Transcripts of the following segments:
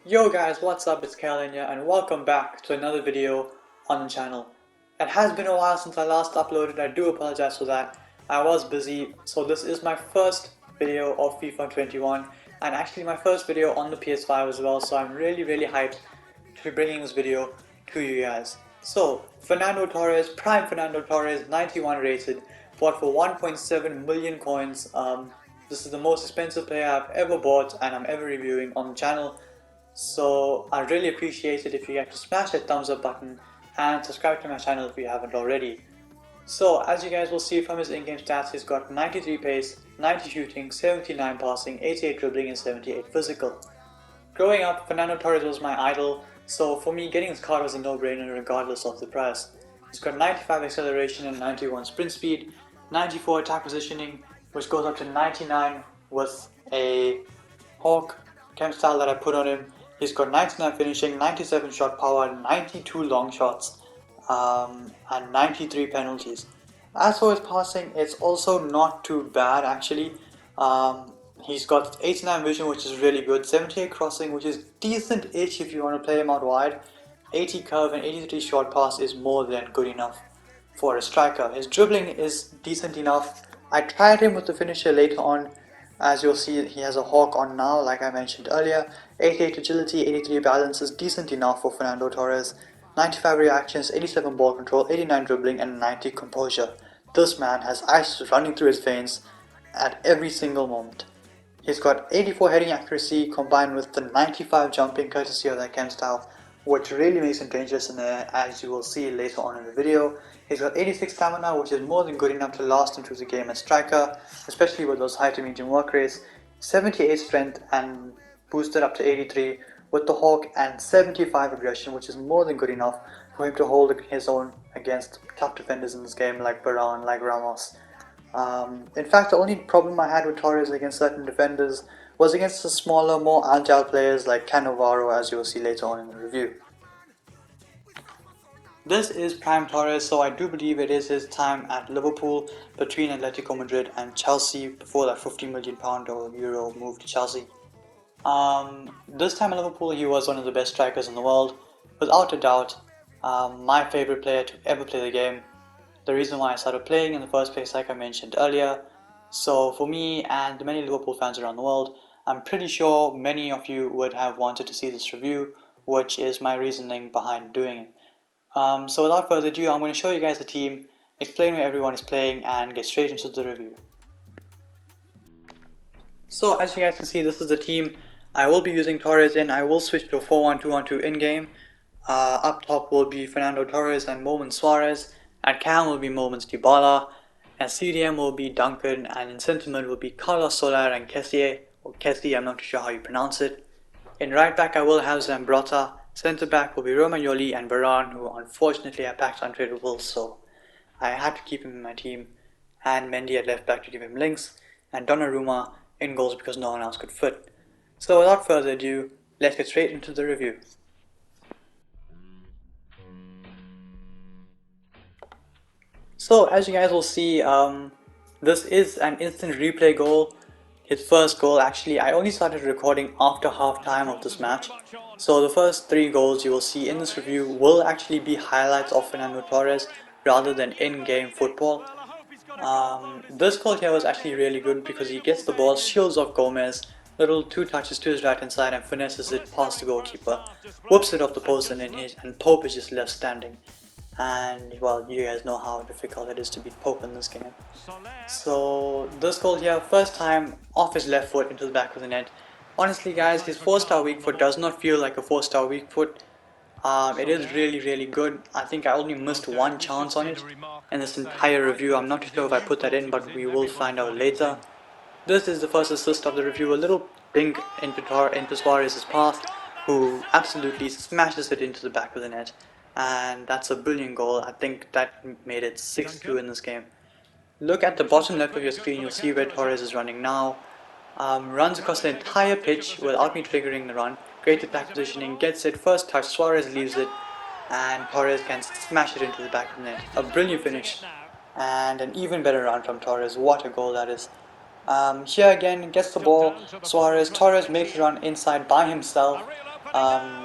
Yo guys, what's up? It's Kalen here and welcome back to another video on the channel. It has been a while since I last uploaded. I do apologize for that. I was busy, so this is my first video of FIFA 21 and actually my first video on the PS5 as well, so I'm really hyped to be bringing this video to you guys. So, Fernando Torres, prime Fernando Torres, 91 rated, bought for 1.7 million coins. This is the most expensive player I've ever bought and I'm ever reviewing on the channel. So I'd really appreciate it if you guys to smash that thumbs up button and subscribe to my channel if you haven't already. So as you guys will see from his in-game stats, he's got 93 pace, 90 shooting, 79 passing, 88 dribbling and 78 physical. Growing up, Fernando Torres was my idol, so for me getting his card was a no-brainer regardless of the price. He's got 95 acceleration and 91 sprint speed, 94 attack positioning, which goes up to 99 with a Hawk chem style that I put on him. He's got 99 finishing, 97 shot power, 92 long shots, and 93 penalties. As for his passing, it's also not too bad actually. He's got 89 vision, which is really good, 78 crossing, which is decent-ish if you want to play him out wide. 80 curve and 83 short pass is more than good enough for a striker. His dribbling is decent enough. I tried him with the finisher later on. As you'll see, he has a Hawk on now, like I mentioned earlier. 88 agility, 83 balance is decent enough for Fernando Torres. 95 reactions, 87 ball control, 89 dribbling and 90 composure. This man has ice running through his veins at every single moment. He's got 84 heading accuracy combined with the 95 jumping courtesy of that chem style, which really makes him dangerous in there, as you will see later on in the video. He's got 86 stamina, which is more than good enough to last him through the game as striker, especially with those high to medium work rates. 78 strength and boosted up to 83 with the Hawk, and 75 aggression, which is more than good enough for him to hold his own against top defenders in this game like Varane, like Ramos. In fact, the only problem I had with Torres against certain defenders was against the smaller, more agile players like Cannavaro, as you will see later on in the review. This is prime Torres, so I do believe it is his time at Liverpool between Atletico Madrid and Chelsea before that £50 million or euro move to Chelsea. This time at Liverpool he was one of the best strikers in the world, without a doubt. My favourite player to ever play the game. The reason why I started playing in the first place, like I mentioned earlier. So for me and the many Liverpool fans around the world, I'm pretty sure many of you would have wanted to see this review, which is my reasoning behind doing it. So without further ado, I'm going to show you guys the team, explain where everyone is playing, and get straight into the review. So as you guys can see, this is the team I will be using Torres in. I will switch to a 4-1-2-1-2 in-game. Up top will be Fernando Torres and Moment Suarez. At cam will be Moments Dybala. At CDM will be Duncan, and in centre mid will be Carlos Soler and Kessie, or Kessie, I'm not too sure how you pronounce it. In right back I will have Zambrotta. Centre back will be Romagnoli and Varane, who unfortunately are packed untradeable, so I had to keep him in my team. And Mendy at left back to give him links, and Donnarumma in goals because no one else could fit. So without further ado, let's get straight into the review. So as you guys will see, this is an instant replay goal. His first goal, actually I only started recording after half time of this match. So the first 3 goals you will see in this review will actually be highlights of Fernando Torres rather than in-game football. This goal here was actually really good because he gets the ball, shields off Gomez, little 2 touches to his right hand side and finesses it past the goalkeeper, whoops it off the post and Pope is just left standing. And well, you guys know how difficult it is to beat Pope in this game. So this goal here, first time off his left foot into the back of the net. Honestly guys, his 4-star weak foot does not feel like a 4-star weak foot. It is really good. I think I only missed 1 chance on it in this entire review. I'm not too sure if I put that in, but we will find out later. This is the first assist of the review, a little ping into Suarez's path, who absolutely smashes it into the back of the net. And that's a brilliant goal. I think that made it 6-2 in this game. Look at the bottom left of your screen, you'll see where Torres is running now. Runs across the entire pitch without me triggering the run. Great attack positioning, gets it, first touch, Suarez leaves it, and Torres can smash it into the back of the net. A brilliant finish, and an even better run from Torres. What a goal that is. Here again, gets the ball, Suarez, Torres makes a run inside by himself,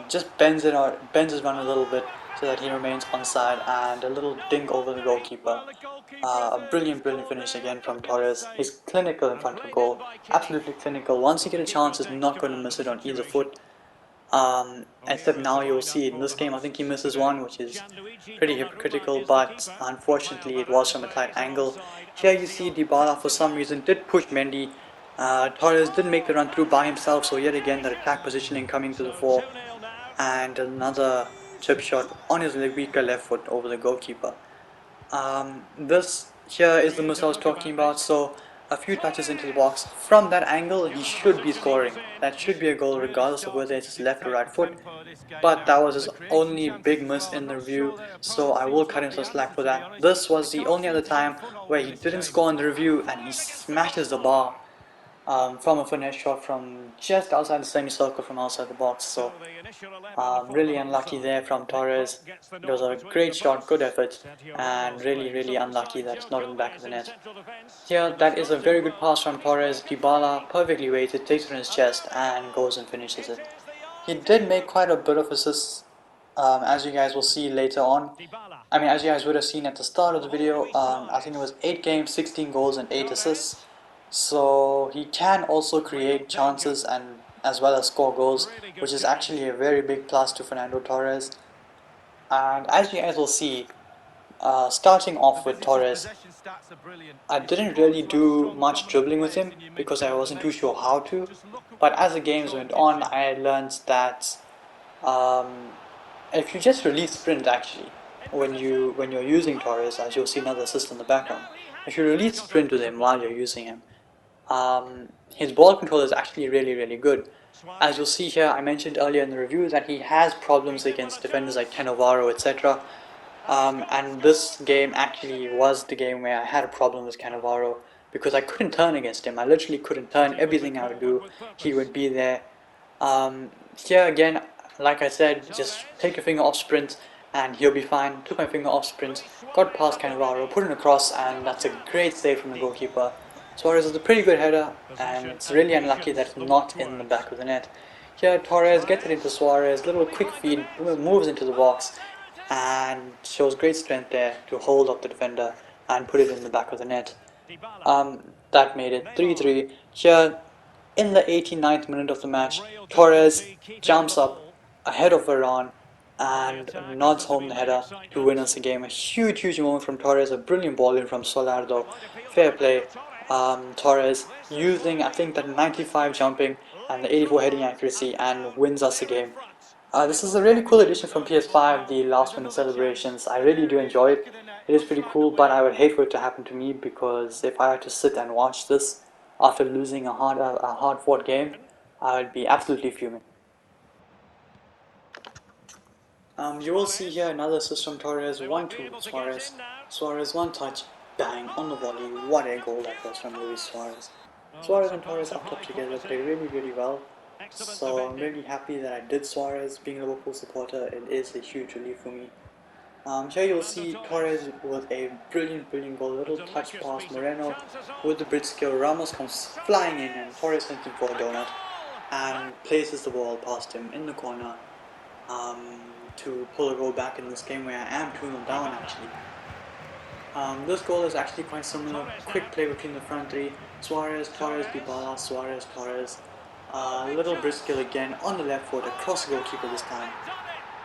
just bends his run a little bit so that he remains onside, and a little dink over the goalkeeper. A brilliant finish again from Torres. He's clinical in front of goal, absolutely clinical. Once you get a chance, he's not going to miss it on either foot. Except now you'll see in this game, I think he misses one, which is pretty hypocritical, but unfortunately it was from a tight angle. Here you see Dybala for some reason did push Mendy. Torres did make the run through by himself, so yet again that attack positioning coming to the fore, and another chip shot on his weaker left foot over the goalkeeper. This here is the miss I was talking about, so a few touches into the box. From that angle, he should be scoring. That should be a goal regardless of whether it's his left or right foot. But that was his only big miss in the review, so I will cut him some slack for that. This was the only other time where he didn't score in the review and he smashes the bar. From a finesse shot from just outside the semicircle from outside the box. So really unlucky there from Torres. It was a great shot, good effort, and really unlucky that it's not in the back of the net. Here, that is a very good pass from Torres. Dybala perfectly weighted, takes it on his chest and goes and finishes it. He did make quite a bit of assists, as you guys will see later on. I mean, as you guys would have seen at the start of the video, I think it was 8 games, 16 goals and 8 assists. So he can also create chances and as well as score goals, which is actually a very big plus to Fernando Torres. And as you guys will see, starting off with Torres, I didn't really do much dribbling with him because I wasn't too sure how to. But as the games went on, I learned that if you just release sprint actually, when you're using Torres, as you'll see another assist in the background, if you release sprint with him while you're using him, his ball control is actually really good. As you'll see here, I mentioned earlier in the review that he has problems against defenders like Cannavaro, etc. And this game actually was the game where I had a problem with Cannavaro because I couldn't turn against him. I literally couldn't turn. Everything I would do, he would be there. Here again, like I said, just take your finger off sprint and he'll be fine. Took my finger off sprint, got past Cannavaro, put it across, and that's a great save from the goalkeeper. Suarez is a pretty good header, and it's really unlucky that it's not in the back of the net. Here Torres gets it into Suarez, little quick feed, moves into the box, and shows great strength there to hold up the defender and put it in the back of the net. That made it 3-3. Here, in the 89th minute of the match, Torres jumps up ahead of Varane and nods home the header to win us the game. A huge moment from Torres, a brilliant ball in from Solardo. Fair play. Torres using I think that 95 jumping and the 84 heading accuracy and wins us the game. This is a really cool addition from PS5, the last minute celebrations. I really do enjoy it. It is pretty cool, but I would hate for it to happen to me because if I had to sit and watch this after losing a hard fought game, I would be absolutely fuming. You will see here another assist from Torres, 1-2 Suarez. Suarez one touch, bang, on the volley. What a goal that was from Luis Suarez. Suarez and Torres up top together, play really well. So I'm really happy that I did Suarez. Being a Liverpool supporter, it is a huge relief for me. Here you'll see Torres with a brilliant goal, little touch pass, Moreno with the bridge skill, Ramos comes flying in and Torres sends him for a donut and places the ball past him in the corner to pull a goal back in this game where I am 2-0 down actually. This goal is actually quite similar, quick play between the front three, Suarez, Torres, Dybala, Suarez, Torres, little bridge skill again on the left foot across the goalkeeper this time.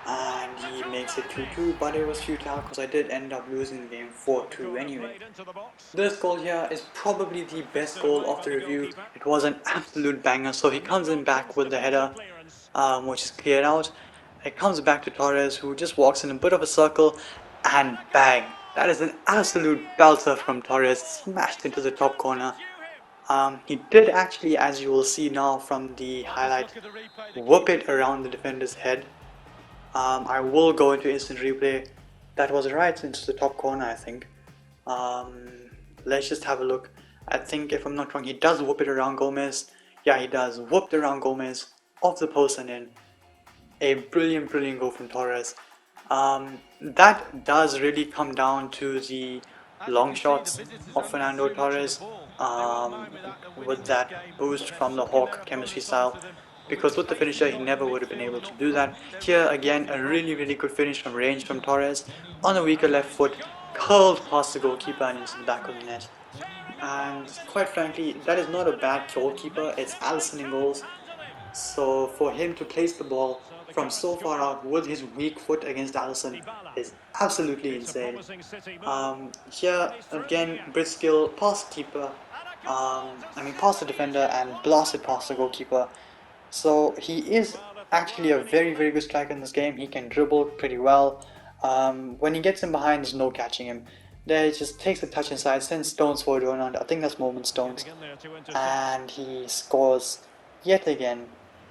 And he makes it 2-2, but it was futile because I did end up losing the game 4-2 anyway. This goal here is probably the best goal of the review. It was an absolute banger, so he comes in back with the header, which is cleared out. It comes back to Torres, who just walks in a bit of a circle, and bang! That is an absolute belter from Torres, smashed into the top corner. He did actually, as you will see now from the highlight, whoop it around the defender's head. I will go into instant replay. That was right into the top corner, I think. Let's just have a look. I think, if I'm not wrong, he does whoop it around Gomez. Yeah, he does. Whooped around Gomez, off the post and in. A brilliant goal from Torres. That does really come down to the long shots of Fernando Torres with that boost from the Hawk chemistry style. because with the finisher he never would have been able to do that. Here again, a really good finish from range from Torres on a weaker left foot, curled past the goalkeeper and into the back of the net. And quite frankly, that is not a bad goalkeeper, it's Alisson in goals. So for him to place the ball from so far out with his weak foot against Alisson is absolutely insane. Here again, Britskill past the keeper, past the defender and blasted past the goalkeeper. So he is actually a very good striker in this game. He can dribble pretty well. When he gets in behind, there's no catching him. There he just takes a touch inside, sends Stones forward around. I think that's Moment Stones, and he scores yet again.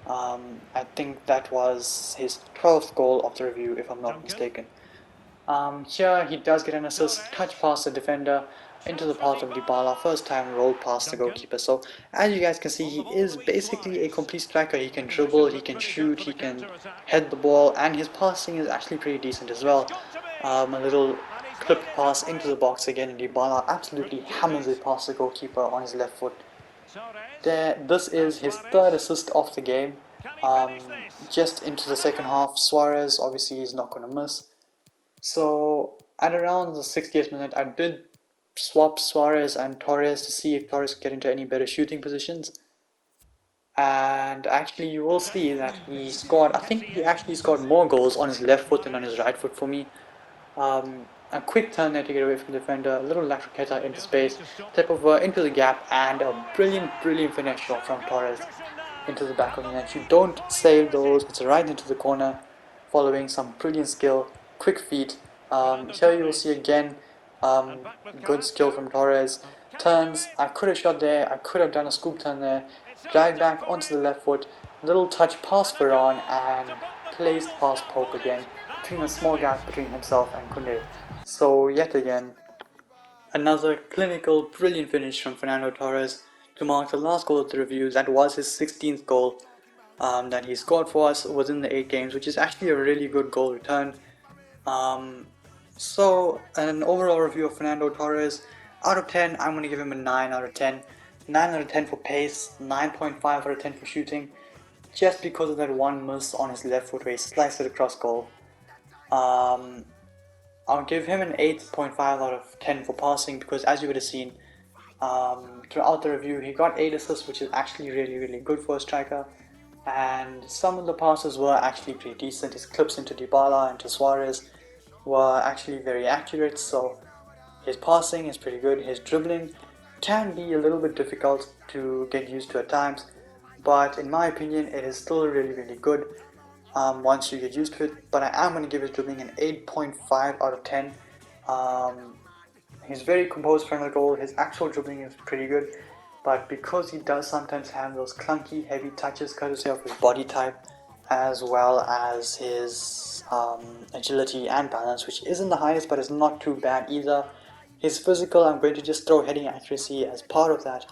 I think that was his 12th goal of the review, if I'm not mistaken. Here he does get an assist, touch past the defender into the path of Dybala, first time roll past the goalkeeper. So as you guys can see, he is basically a complete striker. He can dribble, he can shoot, he can head the ball, and his passing is actually pretty decent as well. A little clip pass into the box again, and Dybala absolutely hammers it past the goalkeeper on his left foot. This is his third assist of the game. Just into the second half, Suarez obviously is not going to miss. So at around the 60th minute, I did swap Suarez and Torres to see if Torres could get into any better shooting positions. And actually you will see that he scored, I think he actually scored more goals on his left foot than on his right foot for me. A quick turn there to get away from the defender, a little lateral cutter into space, step over into the gap, and a brilliant finish shot from Torres into the back of the net. You don't save those, it's right into the corner, following some brilliant skill, quick feet. Here you will see again, good skill from Torres. Turns, I could have shot there, I could have done a scoop turn there, drag back onto the left foot, little touch past Varane, and placed past Pope again, between a small gap between himself and Koundé. So yet again, another clinical, brilliant finish from Fernando Torres to mark the last goal of the review. That was his 16th goal that he scored for us within the 8 games, which is actually a really good goal return. So an overall review of Fernando Torres, out of 10, I'm going to give him a 9 out of 10. 9 out of 10 for pace, 9.5 out of 10 for shooting, just because of that one miss on his left foot where he sliced it across goal. I'll give him an 8.5 out of 10 for passing, because as you would have seen throughout the review, he got 8 assists, which is actually really good for a striker, and some of the passes were actually pretty decent. His clips into Dybala and to Suarez were actually very accurate, so his passing is pretty good. His dribbling can be a little bit difficult to get used to at times, but in my opinion it is still really good once you get used to it. But I am going to give his dribbling an 8.5 out of 10. He's very composed from the goal. His actual dribbling is pretty good, but because he does sometimes have those clunky heavy touches courtesy of his body type, as well as his agility and balance, which isn't the highest but is not too bad either. His physical, I'm going to just throw heading accuracy as part of that,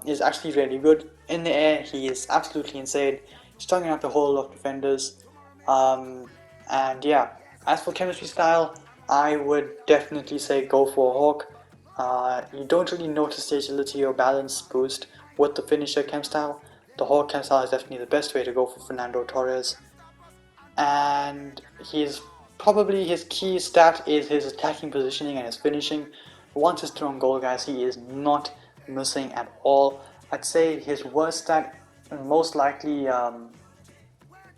is actually really good. In the air, he is absolutely insane, strong enough to hold off defenders. And yeah, as for chemistry style, I would definitely say go for a Hawk. You don't really notice the agility or balance boost with the finisher chem style. The Hawk chem style is definitely the best way to go for Fernando Torres. And probably his key stat is his attacking positioning and his finishing. Once he's thrown goal, guys, he is not missing at all. I'd say his worst stat, most likely,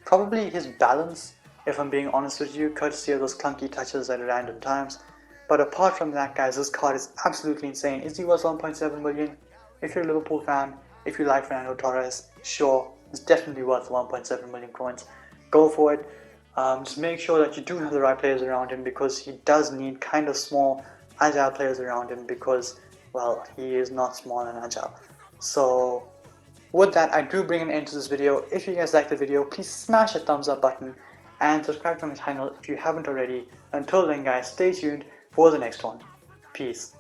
probably his balance, if I'm being honest with you, courtesy of those clunky touches at random times. But apart from that, guys, this card is absolutely insane. Is he worth 1.7 million? If you're a Liverpool fan, if you like Fernando Torres, sure, it's definitely worth 1.7 million coins. Go for it. Just make sure that you do have the right players around him, because he does need kind of small, agile players around him, because, well, he is not small and agile. So with that, I do bring an end to this video. If you guys like the video, please smash a thumbs up button and subscribe to my channel if you haven't already. Until then, guys, stay tuned for the next one. Peace.